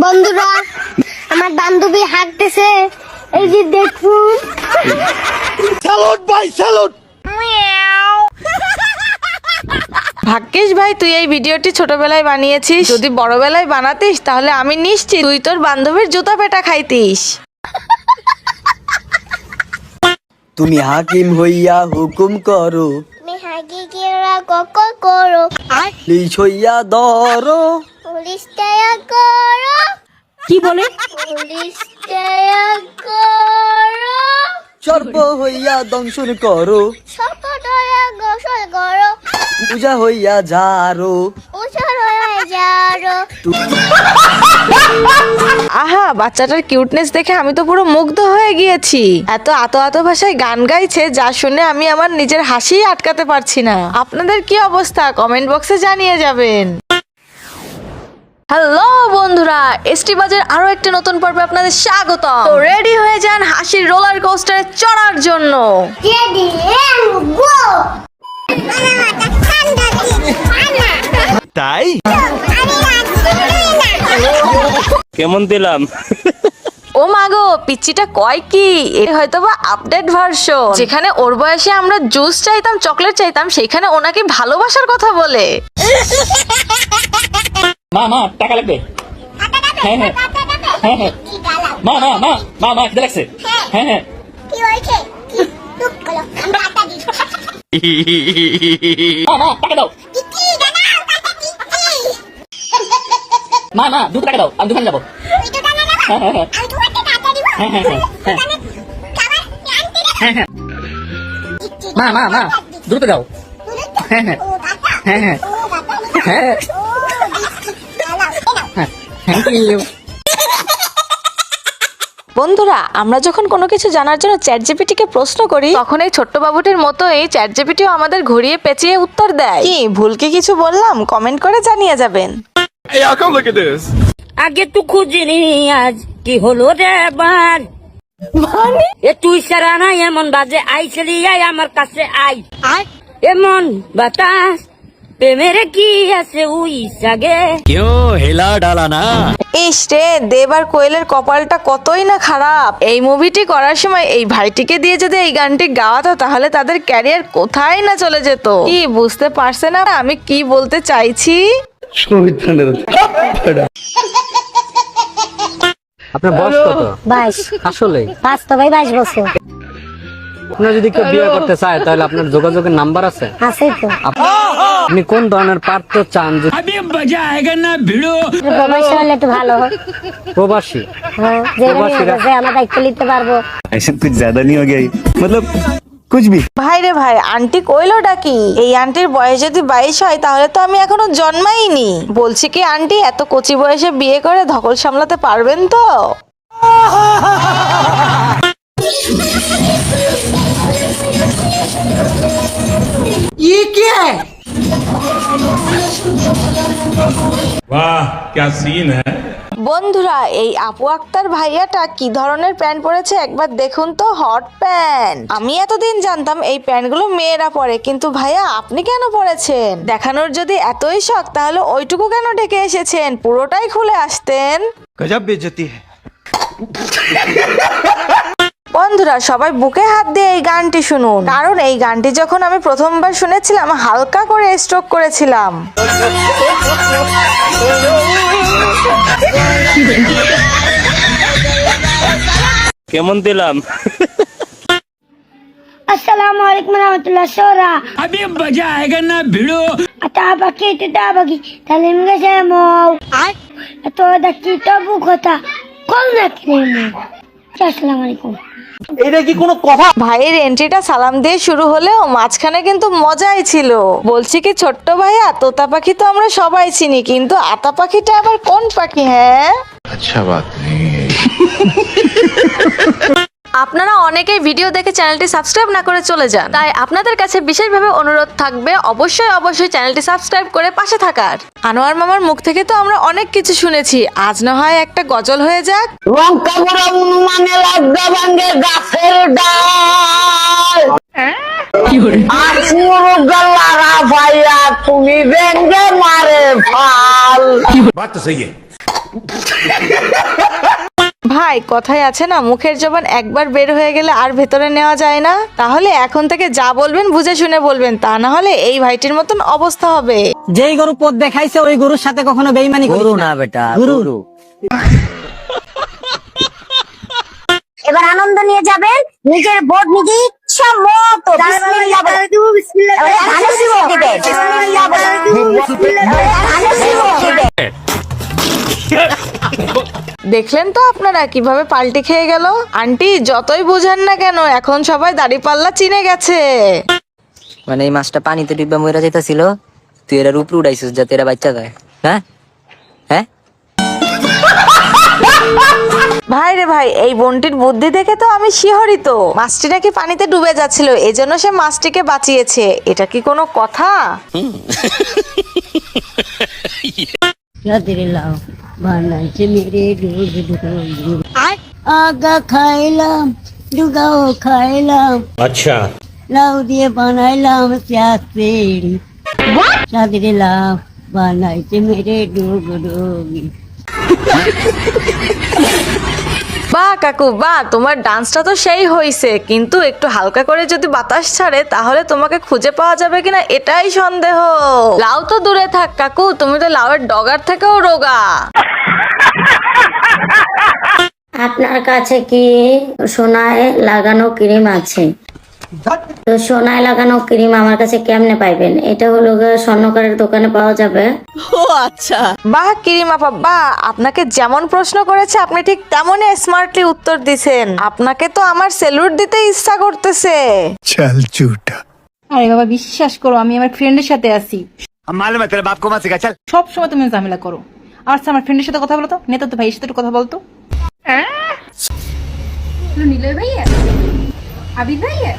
বন্ধুরা আমার বান্ধবী হাঁটতেছে, এই যে দেখুন। স্যালুট ভাই, স্যালুট। ভাগ্যিস ভাই তুই এই ভিডিওটি ছোটবেলায় বানিয়েছিস, যদি বড়বেলায় বানাতিস তাহলে আমি নিশ্চিত তুই তোর বান্ধবীর জুতা পেটা খাইতিস। তুমি হাকিম হইয়া হুকুম করো, তুমি হাকিকেরা ককল করো, পুলিশ হইয়া ধরো। পুলিশ টায়া করো। কি বলে? পুলিশ টায়া করো। সর্প হইয়া দংশন করো, সব টায়া গোসল করো। পূজা হইয়া যারো। উছল হয়ে যারো। আহা, বাচ্চাটার কিউটনেস দেখে আমি তো পুরো মুগ্ধ হয়ে গিয়েছি। এত আতো ভাষায় গান গাইছে যা শুনে আমি আমার নিজের হাসি আটকাতে পারছি না। আপনাদের কি অবস্থা কমেন্ট বক্সে জানিয়ে যাবেন। হ্যালো বন্ধুরা, এসটি বাজের আরো একটা নতুন পর্বে আপনাদের স্বাগত। তো রেডি হয়ে যান হাসির রোলার কোস্টারে চড়ার জন্য। Ready and go. তাই কেমন দিলাম? ও মাগো, পিচ্চিটা কয় কি, এটা হয়তোবা আপডেট ভার্সন, যেখানে ওর বয়সে আমরা জুস চাইতাম, চকলেট চাইতাম, সেখানে ওনাকে ভালোবাসার কথা বলে। মা টাকা লাগবে। হ্যাঁ হ্যাঁ হ্যাঁ হ্যাঁ মা খিদে লাগছে। হ্যাঁ হ্যাঁ কি হয়েছে? কি চুপ করো, আমরা আটা দিই। মা টাকা দাও। কি জানা আটা দিচ্ছি। মা 2 টাকা দাও, আমি দোকানে যাবো। তুই তো জানা না। হ্যাঁ হ্যাঁ হ্যাঁ আমি তোমাকে টাকা দিব। হ্যাঁ হ্যাঁ হ্যাঁ হ্যাঁ খাবার আনতে দে। হ্যাঁ হ্যাঁ মা দ্রুত দাও। হ্যাঁ হ্যাঁ ও বাবা। হ্যাঁ হ্যাঁ ও বাবা। হ্যাঁ ও দিচ্ছি। দাঁড়াও, দাঁড়াও। হ্যাঁ থ্যাংক ইউ। বন্ধুরা, আমরা যখন কোনো কিছু জানার জন্য চ্যাটজিপিটিকে প্রশ্ন করি, তখন এই ছোট্ট বাবুটির মতোই চ্যাটজিপিটিও আমাদের ঘুরিয়ে পেঁচিয়ে উত্তর দেয়। কি ভুল কি কিছু বললাম কমেন্ট করে জানিয়ে যাবেন। Hey, y'all, come look at this. আগে তো খুঁজিনি আজ কি হলো রে বার এ তুই সারা না এমন বাজে আইসলি আই আমার কাছে আই এমন বাতাস প্রেমের কি আছে উই সাগে क्यों हिला डाला ना? ইস রে, দেব আর কোয়েলের কপালটা কতই না খারাপ। এই মুভিটি করার সময় এই ভাইটিকে দিয়ে যদি এই গানটি গাওয়াতো তাহলে তাদের ক্যারিয়ার কোথায় না চলে যেত। কি বুঝতে পারছে না আমি কি বলতে চাইছি? আপনার বয়স কত? 22। আসলে বাস্তবে 22 বছর। আপনার যদি কেউ বিয়ে করতে চায় তাহলে আপনার যোগাযোগের নাম্বার আছে? আছে তো। আপনি কোন ধরনের পাত্র চান? প্রবাসী হলে একটু ভালো হয়। প্রবাসী? হ্যাঁ, যে আমার দায়িত্ব নিতে পারবো। ऐसे कुछ ज्यादा नहीं हो गया मतलब कुछ भी। ভাই রে ভাই, আন্টি কইলো ডাকি। এই আন্টির বয়স যদি 22 হয় তাহলে তো আমি এখনো জন্মাইনি। বলছি কি আন্টি, এত কচি বয়সে বিয়ে করে ধকল সামলাতে পারবেন তো? वाह क्या सीन है। বন্ধুরা, এই আপু আক্তার ভাইয়াটা কি ধরনের প্যান্ট পরেছে একবার দেখুন তো। Hot pant. আমি এতদিন জানতাম এই প্যান্টগুলো মেয়েরা পরে, কিন্তু ভাইয়া আপনি কেন পরেছেন? দেখানোর যদি এতই শখ তাহলে ওইটুকু কেন ঢেকে এসেছেন, পুরোটাই খুলে আসতেন। गजब बेइज्जती है। বন্ধুরা, সবাই বুকে হাত দিয়ে এই গানটি শুনুন, কারণ এই গানটি যখন আমি প্রথমবার শুনেছিলাম হালকা করে স্ট্রোক করেছিলাম। কেমন দিলাম? আসসালামু আলাইকুম রাহমাতুল্লাহ। সোরা अभी मजा आएगा ना भिड़ो আতা বাকি তা বাকি তালিম গেছে মও এত দেখি তবু কথা কোন দেখি আসসালামু আলাইকুম। ভাইয়ের এন্ট্রিটা সালাম দিয়ে শুরু হলেও মাঝখানে কিন্তু মজাই ছিল। বলছি কি ছোট্ট ভাইয়া, তোতা পাখি তো আমরা সবাই চিনি, কিন্তু আতা পাখিটা আবার কোন পাখি? হ্যাঁ, अच्छा बात नहीं है। আপনারা অনেকেই ভিডিও দেখে চ্যানেলটি সাবস্ক্রাইব না করে চলে যান, তাই আপনাদের কাছে বিশেষভাবে অনুরোধ থাকবে অবশ্যই চ্যানেলটি সাবস্ক্রাইব করে পাশে থাকার। আনোয়ার মামার মুখ থেকে তো আমরা অনেক কিছু শুনেছি, আজ না হয় একটা গজল হয়ে যাক। লঙ্কাপুরা অনুমানে লজ্জা ভাঙ্গে গাছের ডাল আর পুরো গলারা ভাইয়া তুমি ভেঙ্গে মারে ফাল। बात तो सही है। ভাই কথায় আছে না, মুখের জবান একবার বের হয়ে গেলে আর ভেতরে নেওয়া যায় না। তাহলে এখন থেকে যা বলবেন বুঝে শুনে বলবেন, তা না হলে এই ভাইটির মতন অবস্থা হবে। যেই গরু পথ দেখাইছে ওই গরুর সাথে কখনো বেইমানি গরু না বেটা, গরু। এবার আনন্দ নিয়ে যাবেন, নিজের বোধ নিজে ইচ্ছা মতো বিসমিল্লাহ বলে দিব। বিসমিল্লাহ দিবে। বিসমিল্লাহ বলে দিব। দেখলেন তো আপনারা কিভাবে পাল্টি খেয়ে গেল। আন্টি যতই বুঝেন না কেন, এখন সবাই দাড়িপাল্লা চিনে গেছে। মানে এই মাছটা পানিতে ডিব্বা মইরা যাইতাছিল, তুই এরা উপরে উড়াইছিস যাতে এরা বাচ্চা দেয়। হ্যাঁ হ্যাঁ ভাই রে ভাই, এই বোনটির বুদ্ধি দেখে তো আমি শিহরিত। মাছটি নাকি পানিতে ডুবে যাচ্ছিল, এজন্য সে মাছটিকে বাঁচিয়েছে। এটা কি কোনো কথা? আগা খাইলাম, ডুগাও খাইলাম, अच्छा লাউ দিয়ে বানাইলাম চাঁদেরি। চাঁদের লাউ বানাইছে মেরে ডুগডুগি। বাহ কাকু বাহ, তোমার ডান্সটা তো সেই হয়েছে, কিন্তু একটু হালকা করে যদি বাতাস ছাড়ে তাহলে তোমাকে খুঁজে পাওয়া যাবে কিনা এটাই সন্দেহ। লাউ তো দূরে থাক কাকু, তুমি তো লাউয়ের ডগার থেকেও রোগা। আপনার কাছে কি সোনায় লাগানো ক্রিম আছে? তো সোনায় লাগানো ক্রিম আমার কাছে কেমনে পাইবেন? এটা হলো স্বর্ণকারের দোকানে পাওয়া যাবে। বাহ কিরিম আপা বাহ, আপনাকে যেমন প্রশ্ন করেছে আপনি ঠিক তেমনই স্মার্টলি উত্তর দিছেন। আপনাকে তো আমার সেলুট দিতে ইচ্ছা করতেছে। আরে বাবা বিশ্বাস করো, আমি আমার ফ্রেন্ডের সাথে আছি। সব সময় তুমি ঝামেলা করো। আচ্ছা আমার ফ্রেন্ডের সাথে কথা বলো তো, নেতা তো ভাইয়ের সাথে একটু কথা বলতো। নিলয় ভাইয়া, আবিদ ভাইয়া,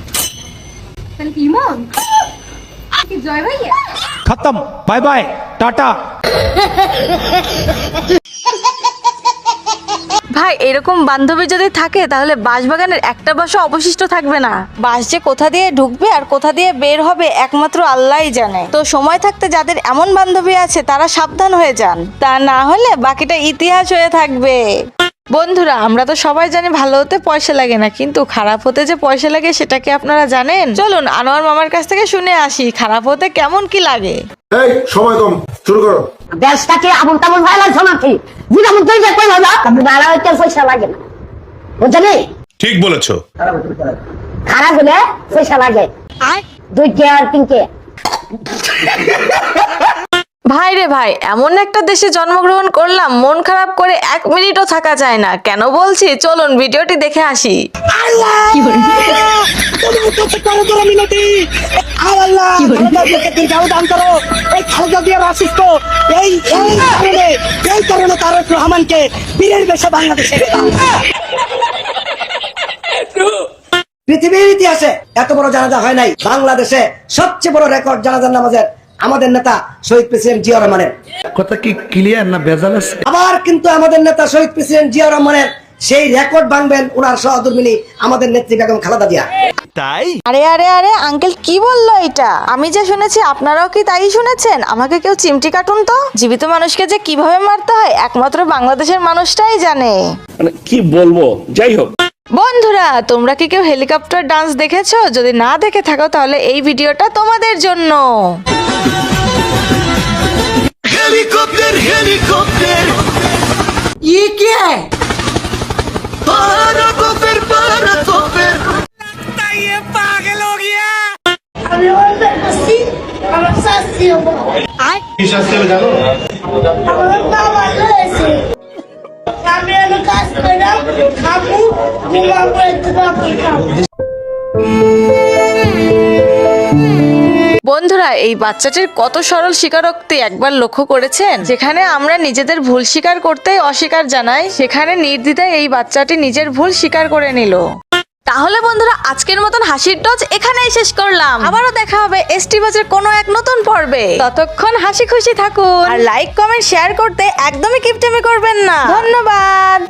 তাহলে কি ইমন, কি জয় ভাইয়া। खत्म बाय बाय टाटा ভাই এরকম বান্ধবী যদি থাকে তাহলে বাঁশবাগানের একটা বাসও অবশিষ্ট থাকবে না। বাঁশ যে কোথা দিয়ে ঢুকবে আর কোথা দিয়ে বের হবে একমাত্র আল্লাহই জানে। তো সময় থাকতে যাদের এমন বান্ধবী আছে তারা সাবধান হয়ে যান, তা না হলে বাকিটা ইতিহাস হয়ে থাকবে। বন্ধুরা আমরা তো সবাই জানি ভালো হতে পয়সা লাগে না, কিন্তু খারাপ হতে যে পয়সা লাগে সেটা কি আপনারা জানেন? চলুন আনোয়ার মামার কাছ থেকে শুনে আসি খারাপ হতে কেমন কি লাগে। এই সময় কম শুরু করো দেশটাকে আবুল তাবুল ভাইলাল শোনাচ্ছি। যেমন তুই যে কই ভালো ভালো হইতে পয়সা লাগে না, বুঝলি? ঠিক বলেছো খারাপ হলে পয়সা লাগে। আর 2 কে আর 3 কে। ভাই রে ভাই, এমন একটা দেশে জন্মগ্রহণ করলাম মন খারাপ করে 1 মিনিটও থাকা যায় না। কেন বলছি, চলুন ভিডিওটি দেখে আসি। পৃথিবীর ইতিহাসে এত বড় জানাজা হয় নাই। বাংলাদেশে সবচেয়ে বড় রেকর্ড জানাজার নামাজের আমাদের নেতা শহীদ প্রেসিডেন্ট জিয়া রহমানের। কথা কি ক্লিয়ার না ভেজাল আছে? আবার কিন্তু আমাদের নেতা শহীদ প্রেসিডেন্ট জিয়া রহমানের সেই রেকর্ড ভাঙবেন ওনার সহধর্মিণী আমাদের নেত্রী বেগম খালেদা জিয়া। আরে আরে আরে আঙ্কেল কি বললো এটা? আমি যে শুনেছি আপনারাও কি তাই শুনেছেন? আমাকে কেউ চিমটি কাটুন তো। জীবিত মানুষকে যে কিভাবে মারতে হয় একমাত্র বাংলাদেশের মানুষটাই জানে। মানে কি বলবো, যাই হোক। বন্ধুরা তোমরা কি কেউ হেলিকপ্টার ডান্স দেখেছো? যদি না দেখে থাকো তাহলে এই ভিডিওটা তোমাদের জন্য। হেলিকপ্টার হেলিকপ্টার ये क्या है? পারাকপের পারাকপের আমি ওদের কাছে আমার শাস্তি হবো। আর কি শাস্তি হবে জানো? আমার বাবা রয়েছে, আমি অনেক কাজ করলাম, খাবো, ঘুমাবো, একটু খাবো। বন্ধুরা এই বাচ্চাটির কত সরল স্বীকারোক্তি একবার লক্ষ্য করেছেন? যেখানে আমরা নিজেদের ভুল স্বীকার করতেই অস্বীকার জানাই, সেখানে নির্দ্বিধায় এই বাচ্চাটি নিজের ভুল স্বীকার করে নিল। তাহলে বন্ধুরা আজকের মতন হাসির ডোজ এখানেই শেষ করলাম। আবারও দেখা হবে এসটি বাজের কোনো এক নতুন পর্বে। ততক্ষণ হাসি খুশি থাকুন আর লাইক কমেন্ট শেয়ার করতে একদমই কিপটেমি করবেন না। ধন্যবাদ।